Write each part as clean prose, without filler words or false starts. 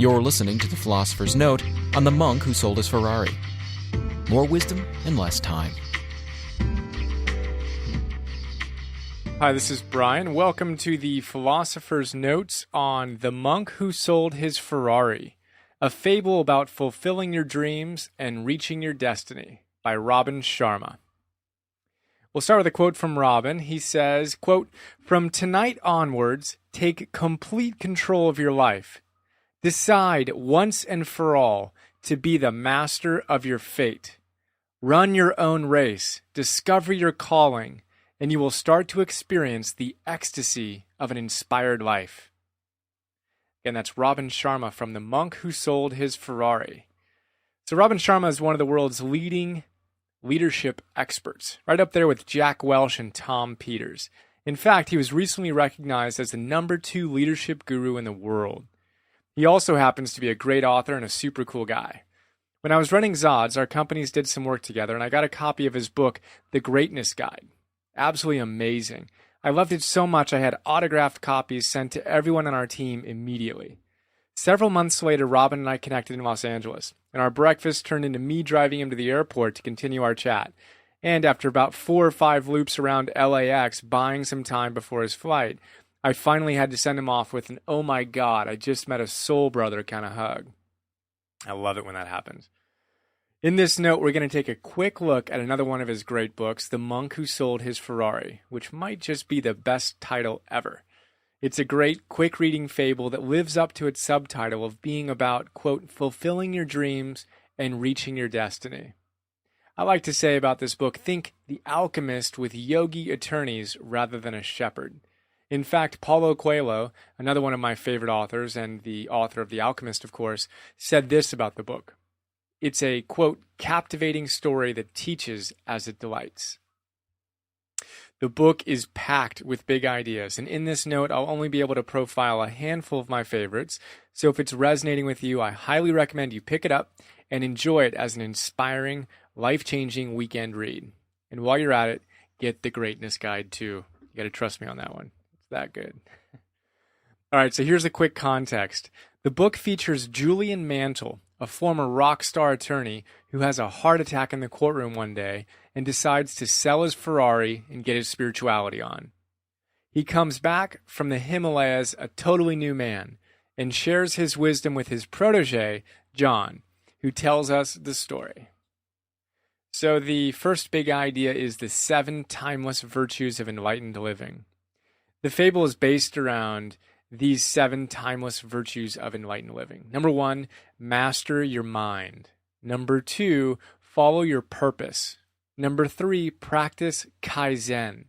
You're listening to The Philosopher's Note on the monk who sold his Ferrari. More wisdom in less time. Hi, this is Brian. Welcome to The Philosopher's Notes on The Monk Who Sold His Ferrari, a fable about fulfilling your dreams and reaching your destiny by Robin Sharma. We'll start with a quote from Robin. He says, quote, "From tonight onwards, take complete control of your life. Decide once and for all to be the master of your fate. Run your own race, discover your calling, and you will start to experience the ecstasy of an inspired life." Again, that's Robin Sharma from The Monk Who Sold His Ferrari. So Robin Sharma is one of the world's leading leadership experts, right up there with Jack Welch and Tom Peters. In fact, he was recently recognized as the #2 leadership guru in the world. He also happens to be a great author and a super cool guy. When I was running Zods, our companies did some work together, and I got a copy of his book, The Greatness Guide. Absolutely amazing. I loved it so much I had autographed copies sent to everyone on our team immediately. Several months later, Robin and I connected in Los Angeles, and our breakfast turned into me driving him to the airport to continue our chat. And after about 4 or 5 loops around LAX, buying some time before his flight, I finally had to send him off with an "oh my god, I just met a soul brother" kind of hug. I love it when that happens. In this note, we're going to take a quick look at another one of his great books, The Monk Who Sold His Ferrari, which might just be the best title ever. It's a great, quick-reading fable that lives up to its subtitle of being about, quote, fulfilling your dreams and reaching your destiny. I like to say about this book, think The Alchemist with yogi attorneys rather than a shepherd. In fact, Paulo Coelho, another one of my favorite authors and the author of The Alchemist, of course, said this about the book. It's a, quote, captivating story that teaches as it delights. The book is packed with big ideas, and in this note, I'll only be able to profile a handful of my favorites, so if it's resonating with you, I highly recommend you pick it up and enjoy it as an inspiring, life-changing weekend read. And while you're at it, get The Greatness Guide too. You got to trust me on that one. That good. All right, so here's a quick context. The book features Julian Mantle, a former rock star attorney who has a heart attack in the courtroom one day and decides to sell his Ferrari and get his spirituality on. He comes back from the Himalayas a totally new man and shares his wisdom with his protege, John, who tells us the story. So the first big idea is the 7 timeless virtues of enlightened living. The fable is based around these 7 timeless virtues of enlightened living. Number 1, master your mind. Number 2, follow your purpose. Number 3, practice Kaizen,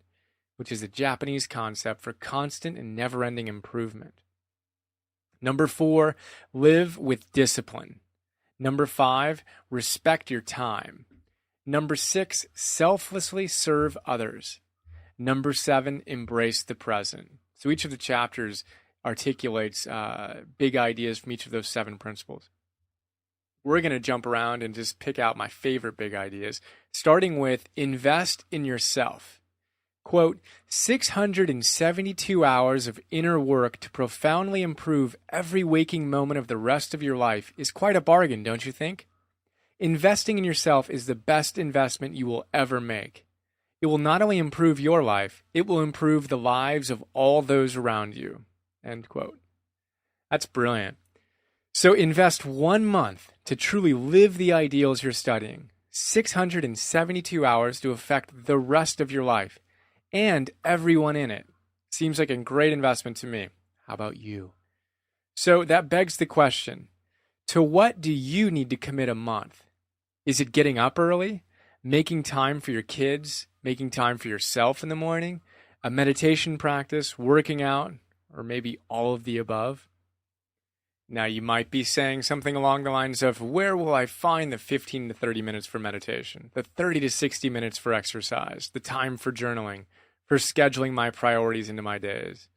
which is a Japanese concept for constant and never-ending improvement. Number 4, live with discipline. Number 5, respect your time. Number 6, selflessly serve others. Number 7, embrace the present. So each of the chapters articulates big ideas from each of those 7 principles. We're going to jump around and just pick out my favorite big ideas, starting with invest in yourself. Quote, 672 hours of inner work to profoundly improve every waking moment of the rest of your life is quite a bargain, don't you think? Investing in yourself is the best investment you will ever make. It will not only improve your life, it will improve the lives of all those around you. End quote. That's brilliant. So invest 1 month to truly live the ideals you're studying. 672 hours to affect the rest of your life and everyone in it. Seems like a great investment to me. How about you? So that begs the question, to what do you need to commit a month? Is it getting up early? Making time for your kids? Making time for yourself in the morning? A meditation practice? Working out? Or maybe all of the above? Now, you might be saying something along the lines of, where will I find the 15 to 30 minutes for meditation, the 30 to 60 minutes for exercise, the time for journaling, for scheduling my priorities into my days?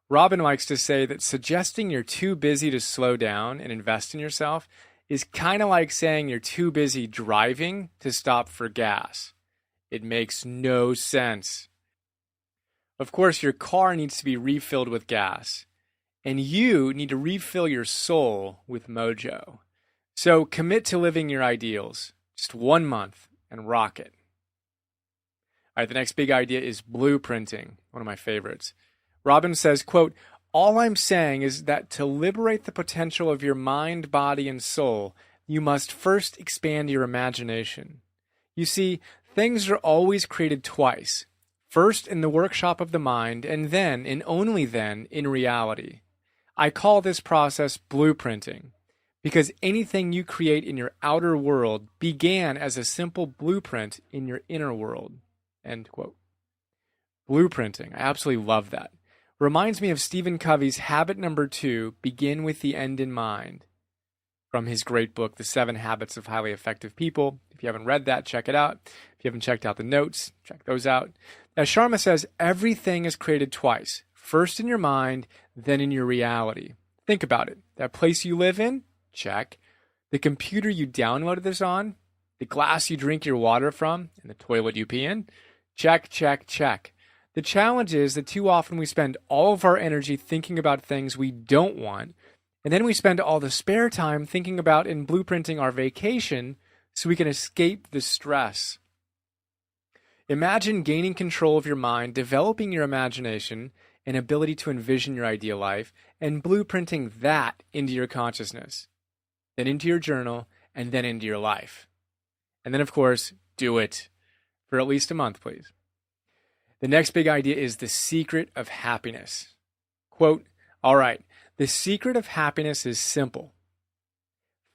Robin likes to say that suggesting you're too busy to slow down and invest in yourself is kind of like saying you're too busy driving to stop for gas. It makes no sense. Of course, your car needs to be refilled with gas. and you need to refill your soul with mojo. So commit to living your ideals. Just 1 month and rock it. All right, the next big idea is blueprinting, one of my favorites. Robin says, quote, "All I'm saying is that to liberate the potential of your mind, body, and soul, you must first expand your imagination. You see, things are always created twice. First in the workshop of the mind, and then, and only then, in reality. I call this process blueprinting, because anything you create in your outer world began as a simple blueprint in your inner world." End quote. Blueprinting. I absolutely love that. Reminds me of Stephen Covey's habit number 2, begin with the end in mind, from his great book, The 7 Habits of Highly Effective People. If you haven't read that, check it out. If you haven't checked out the notes, check those out. As Sharma says, everything is created twice. First in your mind, then in your reality. Think about it. That place you live in? Check. The computer you downloaded this on? The glass you drink your water from? And the toilet you pee in? Check, check, check. The challenge is that too often we spend all of our energy thinking about things we don't want, and then we spend all the spare time thinking about and blueprinting our vacation so we can escape the stress. Imagine gaining control of your mind, developing your imagination and ability to envision your ideal life, and blueprinting that into your consciousness, then into your journal, and then into your life. And then, of course, do it for at least a month, please. The next big idea is the secret of happiness. Quote, "All right, the secret of happiness is simple.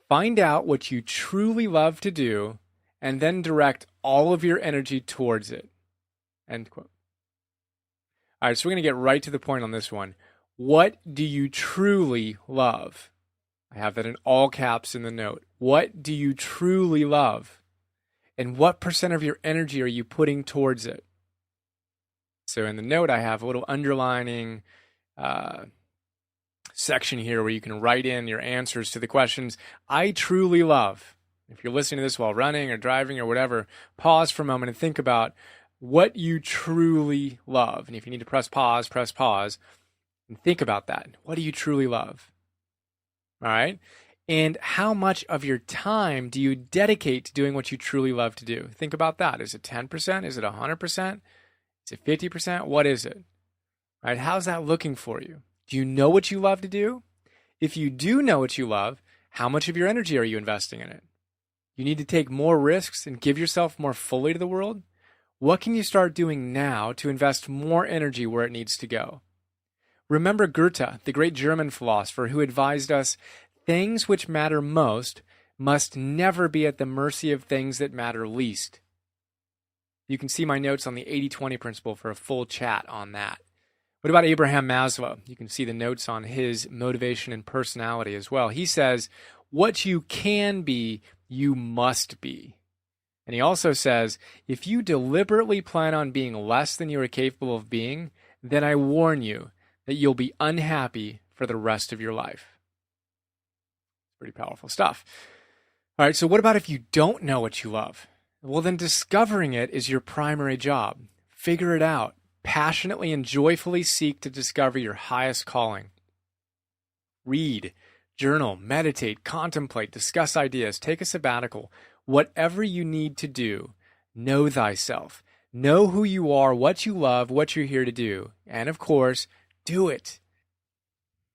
Find out what you truly love to do and then direct all of your energy towards it." End quote. All right, so we're going to get right to the point on this one. What do you truly love? I have that in all caps in the note. What do you truly love? And what % of your energy are you putting towards it? So in the note, I have a little underlining section here where you can write in your answers to the questions I truly love. If you're listening to this while running or driving or whatever, pause for a moment and think about what you truly love. And if you need to press pause and think about that. What do you truly love? All right. And how much of your time do you dedicate to doing what you truly love to do? Think about that. Is it 10%? Is it 100%? Is it 50%? What is it? All right. How's that looking for you? Do you know what you love to do? If you do know what you love, how much of your energy are you investing in it? You need to take more risks and give yourself more fully to the world? What can you start doing now to invest more energy where it needs to go? Remember Goethe, the great German philosopher who advised us, things which matter most must never be at the mercy of things that matter least. You can see my notes on the 80-20 principle for a full chat on that. What about Abraham Maslow? You can see the notes on his motivation and personality as well. He says, what you can be, you must be. And he also says, if you deliberately plan on being less than you are capable of being, then I warn you that you'll be unhappy for the rest of your life. Pretty powerful stuff. All right, so what about if you don't know what you love? Well, then discovering it is your primary job. Figure it out. Passionately and joyfully seek to discover your highest calling. Read, journal, meditate, contemplate, discuss ideas, take a sabbatical. Whatever you need to do, know thyself. Know who you are, what you love, what you're here to do. And of course, do it.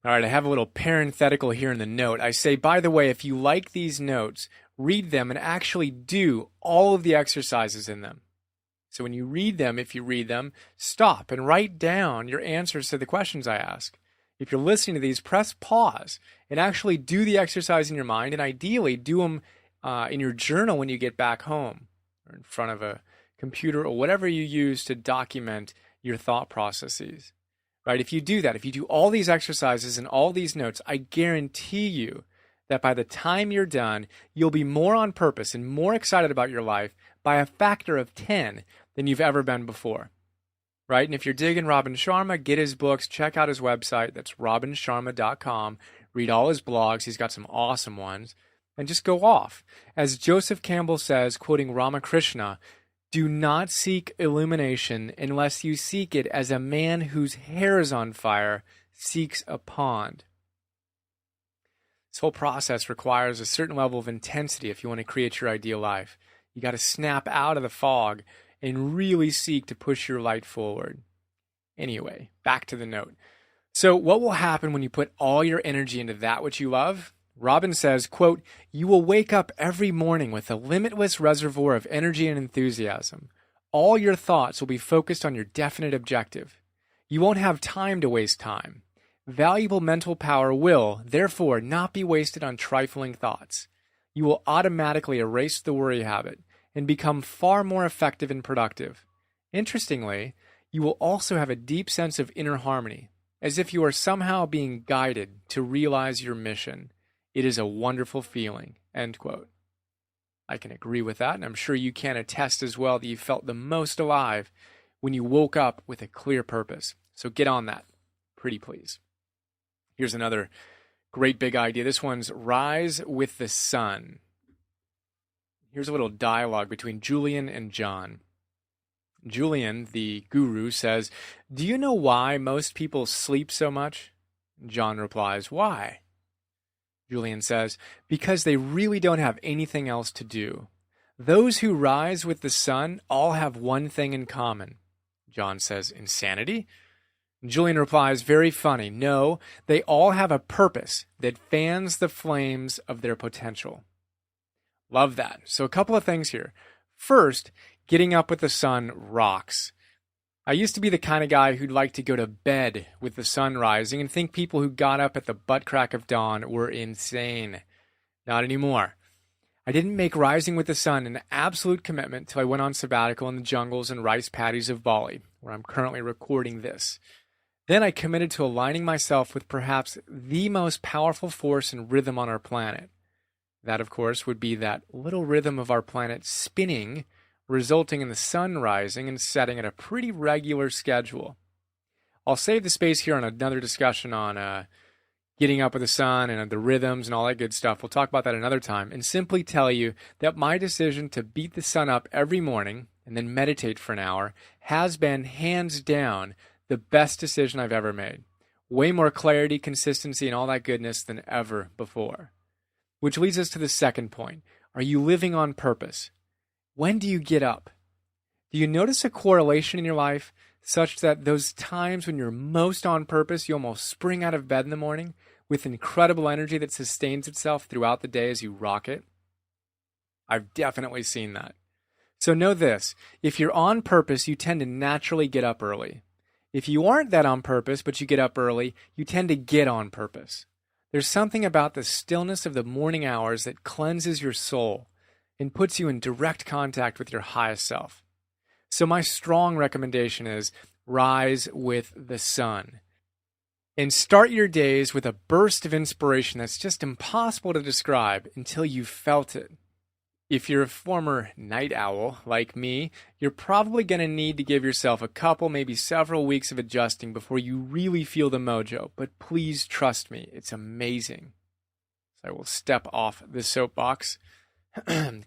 All right, I have a little parenthetical here in the note. I say, by the way, if you like these notes, read them and actually do all of the exercises in them. So when you read them, if you read them, stop and write down your answers to the questions I ask. If you're listening to these, press pause and actually do the exercise in your mind, and ideally do them in your journal when you get back home or in front of a computer or whatever you use to document your thought processes. Right? If you do that, if you do all these exercises and all these notes, I guarantee you that by the time you're done, you'll be more on purpose and more excited about your life by a factor of 10 than you've ever been before. Right? And if you're digging Robin Sharma, get his books, check out his website. That's robinsharma.com. Read all his blogs. He's got some awesome ones. And just go off. As Joseph Campbell says, quoting Ramakrishna, do not seek illumination unless you seek it as a man whose hair is on fire seeks a pond. This whole process requires a certain level of intensity if you want to create your ideal life. You got to snap out of the fog and really seek to push your light forward. Anyway, back to the note. So what will happen when you put all your energy into that which you love? Robin says, quote, "You will wake up every morning with a limitless reservoir of energy and enthusiasm. All your thoughts will be focused on your definite objective. You won't have time to waste time. Valuable mental power will, therefore, not be wasted on trifling thoughts. You will automatically erase the worry habit and become far more effective and productive. Interestingly, you will also have a deep sense of inner harmony, as if you are somehow being guided to realize your mission. It is a wonderful feeling." End quote. I can agree with that, and I'm sure you can attest as well that you felt the most alive when you woke up with a clear purpose. So get on that, pretty please. Here's another great big idea. This one's rise with the sun. Here's a little dialogue between Julian and John. Julian, the guru, says, "Do you know why most people sleep so much?" John replies, "Why?" Julian says, "Because they really don't have anything else to do. Those who rise with the sun all have one thing in common." John says, "Insanity?" Julian replies, "Very funny. No, they all have a purpose that fans the flames of their potential." Love that. So a couple of things here. First, getting up with the sun rocks. I used to be the kind of guy who'd like to go to bed with the sun rising and think people who got up at the butt crack of dawn were insane. Not anymore. I didn't make rising with the sun an absolute commitment till I went on sabbatical in the jungles and rice paddies of Bali, where I'm currently recording this. Then I committed to aligning myself with perhaps the most powerful force and rhythm on our planet. That, of course, would be that little rhythm of our planet spinning, resulting in the sun rising and setting at a pretty regular schedule. I'll save the space here on another discussion on getting up with the sun and the rhythms and all that good stuff. We'll talk about that another time, and simply tell you that my decision to beat the sun up every morning and then meditate for an hour has been, hands down, the best decision I've ever made. Way more clarity, consistency, and all that goodness than ever before. Which leads us to the second point. Are you living on purpose? When do you get up? Do you notice a correlation in your life such that those times when you're most on purpose, you almost spring out of bed in the morning with incredible energy that sustains itself throughout the day as you rock it? I've definitely seen that. So know this, if you're on purpose, you tend to naturally get up early. If you aren't that on purpose, but you get up early, you tend to get on purpose. There's something about the stillness of the morning hours that cleanses your soul and puts you in direct contact with your highest self. So my strong recommendation is rise with the sun. And start your days with a burst of inspiration that's just impossible to describe until you've felt it. If you're a former night owl like me, you're probably going to need to give yourself a couple, maybe several weeks of adjusting before you really feel the mojo. But please trust me, it's amazing. So I will step off the soapbox,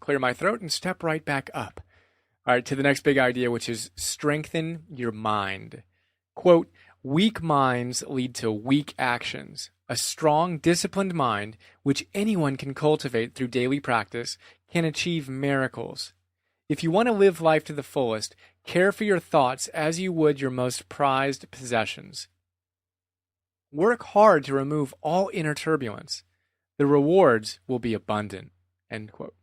clear my throat, and step right back up. All right, to the next big idea, which is strengthen your mind. Quote, "Weak minds lead to weak actions. A strong, disciplined mind, which anyone can cultivate through daily practice, can achieve miracles. If you want to live life to the fullest, care for your thoughts as you would your most prized possessions. Work hard to remove all inner turbulence. The rewards will be abundant." End quote.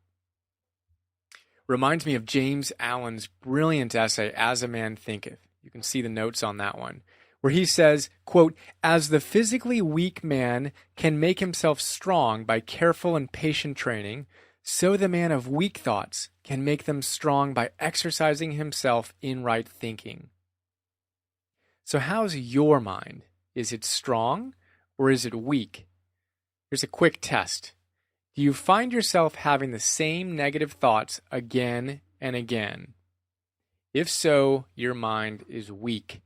Reminds me of James Allen's brilliant essay, As a Man Thinketh. You can see the notes on that one, where he says, quote, "As the physically weak man can make himself strong by careful and patient training, so the man of weak thoughts can make them strong by exercising himself in right thinking." So how's your mind? Is it strong or is it weak? Here's a quick test. Do you find yourself having the same negative thoughts again and again? If so, your mind is weak.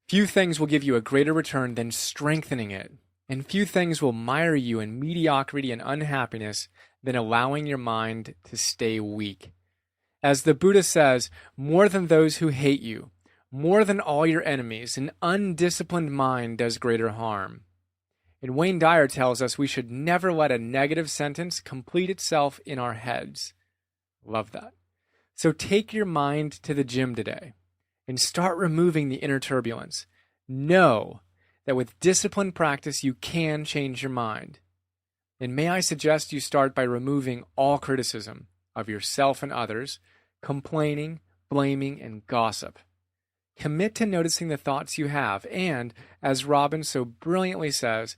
Few things will give you a greater return than strengthening it, and few things will mire you in mediocrity and unhappiness than allowing your mind to stay weak. As the Buddha says, more than those who hate you, More than all your enemies, an undisciplined mind does greater harm. And Wayne Dyer tells us we should never let a negative sentence complete itself in our heads. Love that. So take your mind to the gym today and start removing the inner turbulence. Know that with disciplined practice, you can change your mind. And may I suggest you start by removing all criticism of yourself and others, complaining, blaming, and gossip. Commit to noticing the thoughts you have and, as Robin so brilliantly says,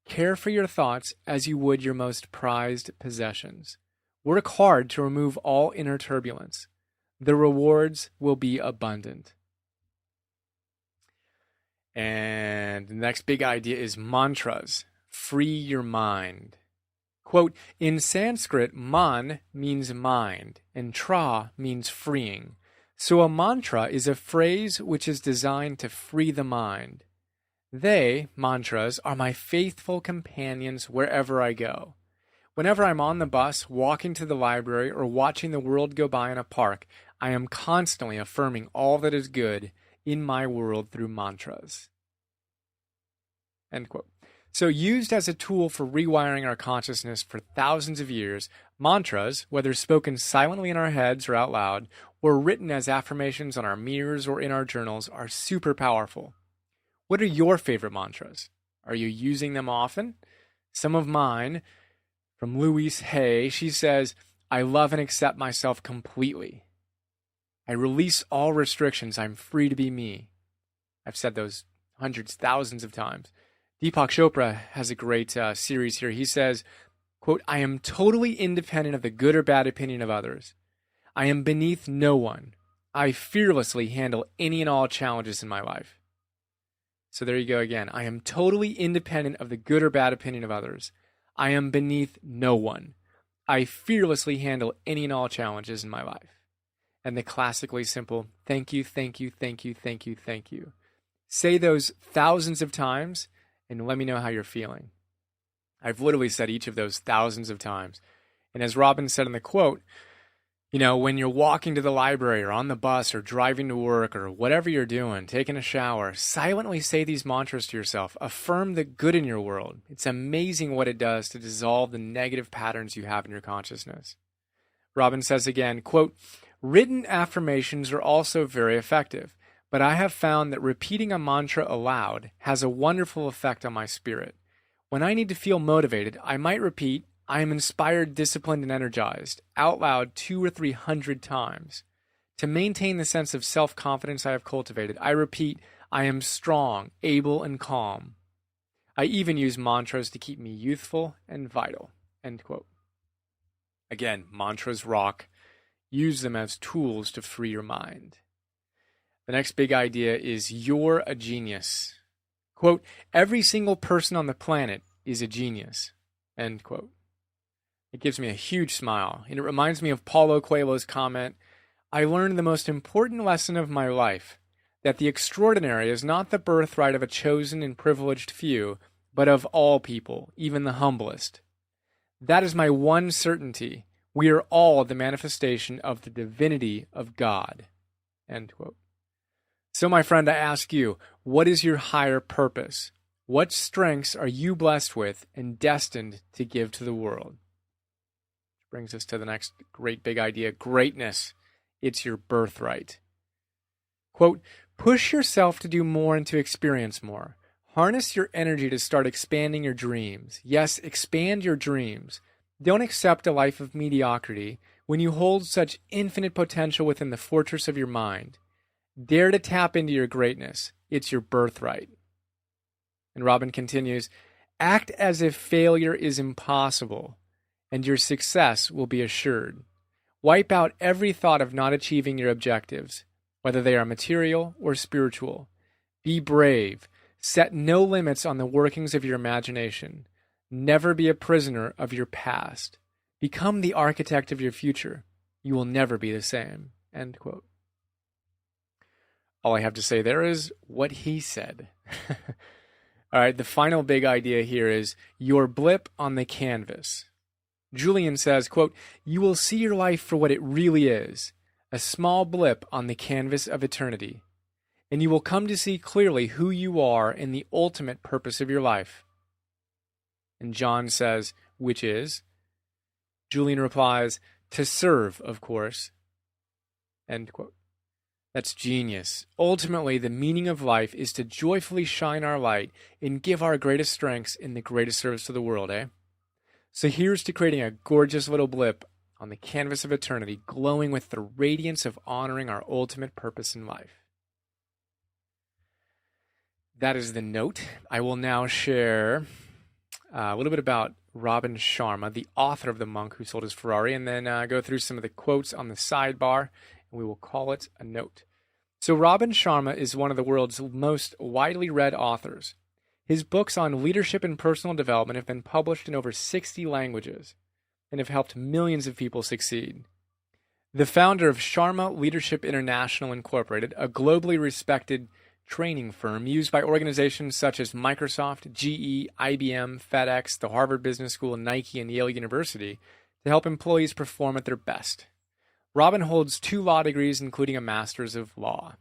care for your thoughts as you would your most prized possessions. Work hard to remove all inner turbulence. The rewards will be abundant. And the next big idea is mantras. Free your mind. Quote, in Sanskrit, man means mind, and tra means freeing. So a mantra is a phrase which is designed to free the mind. They, mantras, are my faithful companions wherever I go. Whenever I'm on the bus, walking to the library, or watching the world go by in a park, I am constantly affirming all that is good in my world through mantras. End quote. So used as a tool for rewiring our consciousness for thousands of years, mantras, whether spoken silently in our heads or out loud, or written as affirmations on our mirrors or in our journals, are super powerful. What are your favorite mantras? Are you using them often? Some of mine, from Louise Hay, she says, I love and accept myself completely. I release all restrictions. I'm free to be me. I've said those hundreds, thousands of times. Deepak Chopra has a great series here. He says, quote, I am totally independent of the good or bad opinion of others. I am beneath no one. I fearlessly handle any and all challenges in my life. So there you go again. I am totally independent of the good or bad opinion of others. I am beneath no one. I fearlessly handle any and all challenges in my life. And the classically simple, thank you, thank you, thank you, thank you, thank you. Say those thousands of times and let me know how you're feeling. I've literally said each of those thousands of times. And as Robin said in the quote, when you're walking to the library or on the bus or driving to work or whatever you're doing, taking a shower, silently say these mantras to yourself. Affirm the good in your world. It's amazing what it does to dissolve the negative patterns you have in your consciousness. Robin says again, quote, written affirmations are also very effective, but I have found that repeating a mantra aloud has a wonderful effect on my spirit. When I need to feel motivated, I might repeat, I am inspired, disciplined, and energized, out loud 200 or 300 times. To maintain the sense of self-confidence I have cultivated, I repeat, I am strong, able, and calm. I even use mantras to keep me youthful and vital. End quote. Again, mantras rock. Use them as tools to free your mind. The next big idea is you're a genius. Quote, every single person on the planet is a genius. End quote. It gives me a huge smile, and it reminds me of Paulo Coelho's comment, I learned the most important lesson of my life, that the extraordinary is not the birthright of a chosen and privileged few, but of all people, even the humblest. That is my one certainty. We are all the manifestation of the divinity of God. End quote. So, my friend, I ask you, what is your higher purpose? What strengths are you blessed with and destined to give to the world? Which brings us to the next great big idea, greatness. It's your birthright. Quote, push yourself to do more and to experience more. Harness your energy to start expanding your dreams. Yes, expand your dreams. Don't accept a life of mediocrity when you hold such infinite potential within the fortress of your mind. Dare to tap into your greatness. It's your birthright. And Robin continues, act as if failure is impossible, and your success will be assured. Wipe out every thought of not achieving your objectives, whether they are material or spiritual. Be brave. Set no limits on the workings of your imagination. Never be a prisoner of your past. Become the architect of your future. You will never be the same. End quote. All I have to say there is what he said. All right, the final big idea here is your blip on the canvas. Julian says, quote, you will see your life for what it really is, a small blip on the canvas of eternity. and you will come to see clearly who you are and the ultimate purpose of your life. And John says, which is? Julian replies, to serve, of course. End quote. That's genius. Ultimately, the meaning of life is to joyfully shine our light and give our greatest strengths in the greatest service to the world, eh? So here's to creating a gorgeous little blip on the canvas of eternity, glowing with the radiance of honoring our ultimate purpose in life. That is the note. I will now share a little bit about Robin Sharma, the author of The Monk Who Sold His Ferrari, and then go through some of the quotes on the sidebar, and we will call it a note. So Robin Sharma is one of the world's most widely read authors. His books on leadership and personal development have been published in over 60 languages and have helped millions of people succeed. The founder of Sharma Leadership International Incorporated, a globally respected training firm used by organizations such as Microsoft, GE, IBM, FedEx, the Harvard Business School, Nike, and Yale University to help employees perform at their best. Robin holds 2 law degrees, including a Master's of Law.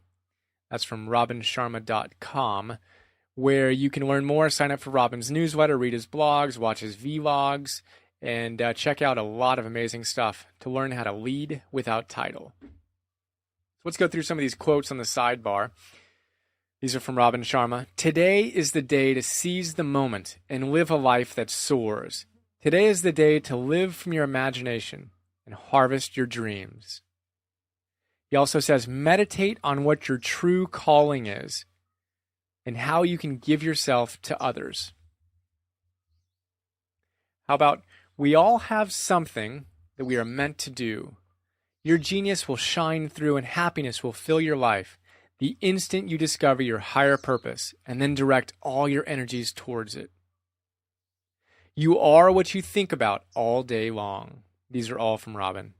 That's from robinsharma.com, where you can learn more, sign up for Robin's newsletter, read his blogs, watch his vlogs, and check out a lot of amazing stuff to learn how to lead without title. So let's go through some of these quotes on the sidebar. These are from Robin Sharma. Today is the day to seize the moment and live a life that soars. Today is the day to live from your imagination and harvest your dreams. He also says, meditate on what your true calling is and how you can give yourself to others. How about, we all have something that we are meant to do. Your genius will shine through and happiness will fill your life the instant you discover your higher purpose and then direct all your energies towards it. You are what you think about all day long. These are all from Robin.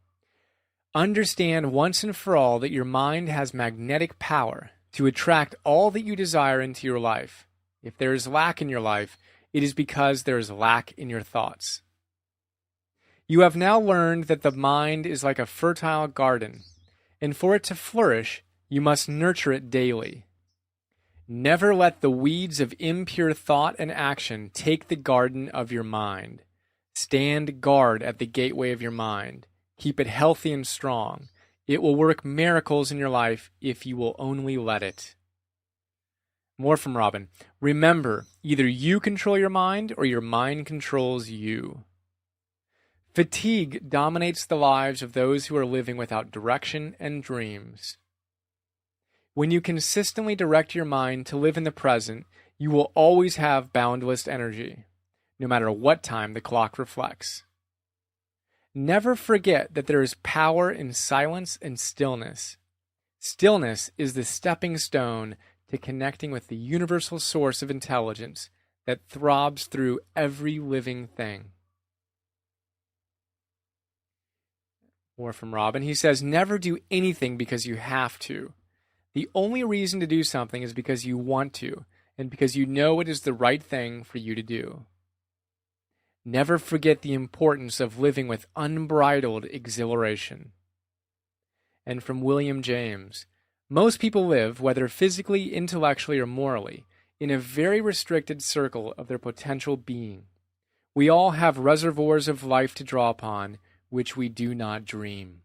Understand once and for all that your mind has magnetic power to attract all that you desire into your life. If there is lack in your life, it is because there is lack in your thoughts. You have now learned that the mind is like a fertile garden, and for it to flourish, you must nurture it daily. Never let the weeds of impure thought and action take the garden of your mind. Stand guard at the gateway of your mind. Keep it healthy and strong. It will work miracles in your life if you will only let it. More from Robin. Remember, either you control your mind or your mind controls you. Fatigue dominates the lives of those who are living without direction and dreams. When you consistently direct your mind to live in the present, you will always have boundless energy, no matter what time the clock reflects. Never forget that there is power in silence and stillness. Stillness is the stepping stone to connecting with the universal source of intelligence that throbs through every living thing. More from Robin. He says, never do anything because you have to. The only reason to do something is because you want to, and because you know it is the right thing for you to do. Never forget the importance of living with unbridled exhilaration. And from William James, most people live, whether physically, intellectually, or morally, in a very restricted circle of their potential being. We all have reservoirs of life to draw upon, which we do not dream.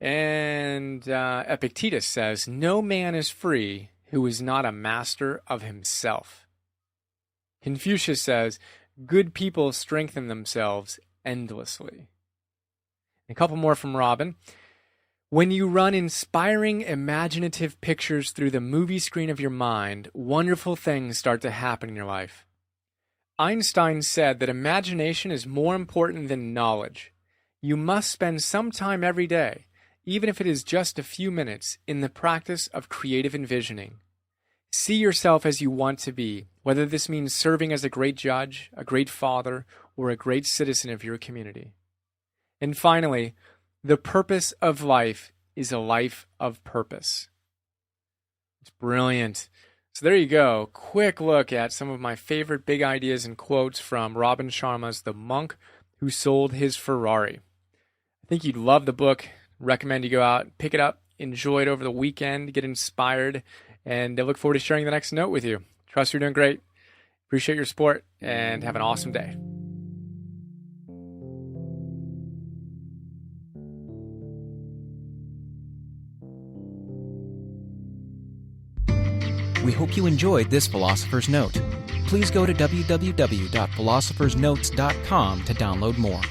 And Epictetus says, no man is free who is not a master of himself. Confucius says, good people strengthen themselves endlessly. A couple more from Robin. When you run inspiring, imaginative pictures through the movie screen of your mind, wonderful things start to happen in your life. Einstein said that imagination is more important than knowledge. You must spend some time every day, even if it is just a few minutes, in the practice of creative envisioning. See yourself as you want to be, whether this means serving as a great judge, a great father, or a great citizen of your community. And finally, the purpose of life is a life of purpose. It's brilliant. So there you go. Quick look at some of my favorite big ideas and quotes from Robin Sharma's The Monk Who Sold His Ferrari. I think you'd love the book. Recommend you go out, pick it up, enjoy it over the weekend, get inspired, and I look forward to sharing the next note with you. Trust you're doing great. Appreciate your support, and have an awesome day. We hope you enjoyed this Philosopher's Note. Please go to www.philosophersnotes.com to download more.